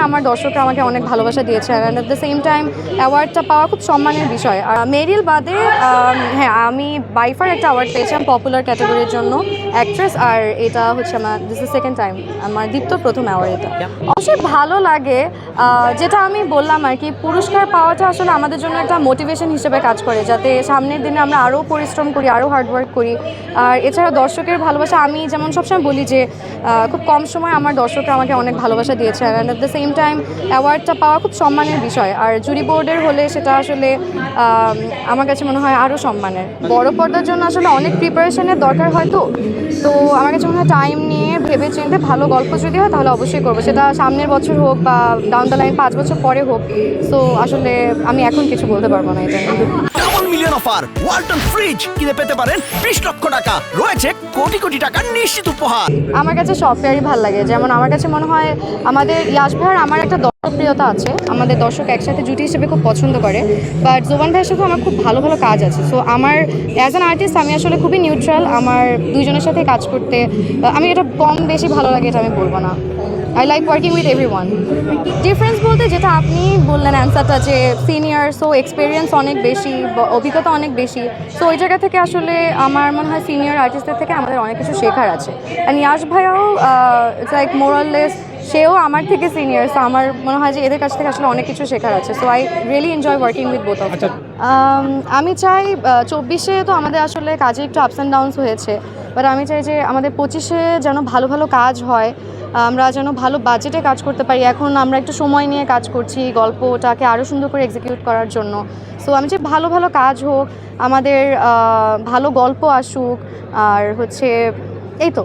আমার দর্শকরা আমাকে অনেক ভালোবাসা দিয়েছে, and at the same time অ্যাওয়ার্ডটা পাওয়া খুব সম্মানের বিষয়। আর মেরিল বাদে হ্যাঁ, আমি বাইফার একটা অ্যাওয়ার্ড পেয়েছিলাম পপুলার ক্যাটাগরির জন্য অ্যাক্ট্রেস, আর এটা হচ্ছে আমার দিস ইজ সেকেন্ড টাইম, আমার দীপ্ত প্রথম অ্যাওয়ার্ড এটা। অবশ্যই ভালো লাগে, যেটা আমি বললাম আর কি, পুরস্কার পাওয়াটা আসলে আমাদের জন্য একটা মোটিভেশন হিসেবে কাজ করে, যাতে সামনের দিনে আমরা আরও পরিশ্রম করি, আরও হার্ডওয়ার্ক করি। আর এছাড়া দর্শকের ভালোবাসা, আমি যেমন সবসময় বলি যে খুব কম সময় আমার দর্শকরা আমাকে অনেক ভালোবাসা দিয়েছে, and at the same time অ্যাওয়ার্ডটা পাওয়া খুব সম্মানের বিষয়। আর জুরি বোর্ডের হলে সেটা আসলে আমার কাছে মনে হয় আরও সম্মানের। বড় পর্দার জন্য আসলে অনেক প্রিপারেশনের দরকার হয়, তো আমার কাছে মনে হয় টাইম নিয়ে ভেবে চিন্তে ভালো গল্প যদি হয় তাহলে অবশ্যই করবো, সেটা সামনের বছর হোক বা ডাউন দ্য লাইন 5 বছর পরে হোক। সো আসলে আমি এখন কিছু বলতে পারবো না এটা নিয়ে। Double million offer Walton fridge কিনে পেতে পারেন 20 লক্ষ টাকা, রয়েছে কোটি কোটি টাকার নিশ্চিত উপহার। আমার কাছে সফটওয়্যারই ভালো লাগে, যেমন আমার কাছে মনে হয় আমাদের ইয়াশ ভাইয়ের আমার একটা দর্শকপ্রিয়তা আছে, আমাদের দর্শক একসাথে জুটি হিসেবে খুব পছন্দ করে, বাট জোবান ভাইয়ের সাথে আমার খুব ভালো ভালো কাজ আছে। সো আমার অ্যাজ অ্যান আর্টিস্ট আমি আসলে খুবই নিউট্রাল, আমার দুইজনের সাথে কাজ করতে আমি এটা কম বেশি ভালো লাগে এটা আমি বলবো না। I like working with everyone. Difference বলতে যেটা আপনি বললেন অ্যান্সারটা, যে সিনিয়র, সো এক্সপিরিয়েন্স অনেক বেশি, অভিজ্ঞতা অনেক বেশি, সো ওই জায়গা থেকে আসলে আমার মনে হয় সিনিয়র আর্টিস্টদের থেকে আমাদের অনেক কিছু শেখার আছে। অ্যান্ড ইয়াশ ভাইয়াও ইটস লাইক মোরাললেস, সেও আমার থেকে সিনিয়র, সো আমার মনে হয় যে এদের কাছ থেকে আসলে অনেক কিছু শেখার আছে। So I really enjoy working with both of them. আমি চাই 24-এ তো আমাদের আসলে কাজে একটু আপস অ্যান্ড ডাউনস হয়েছে, বাট আমি চাই যে আমাদের 25-এ যেন ভালো ভালো কাজ হয়, আমরা যেন ভালো বাজেটে কাজ করতে পারি। এখন আমরা একটু সময় নিয়ে কাজ করছি গল্পটাকে আরও সুন্দর করে এক্সিকিউট করার জন্য। সো আমি চাই ভালো ভালো কাজ হোক, আমাদের ভালো গল্প আসুক, আর হচ্ছে এই তো।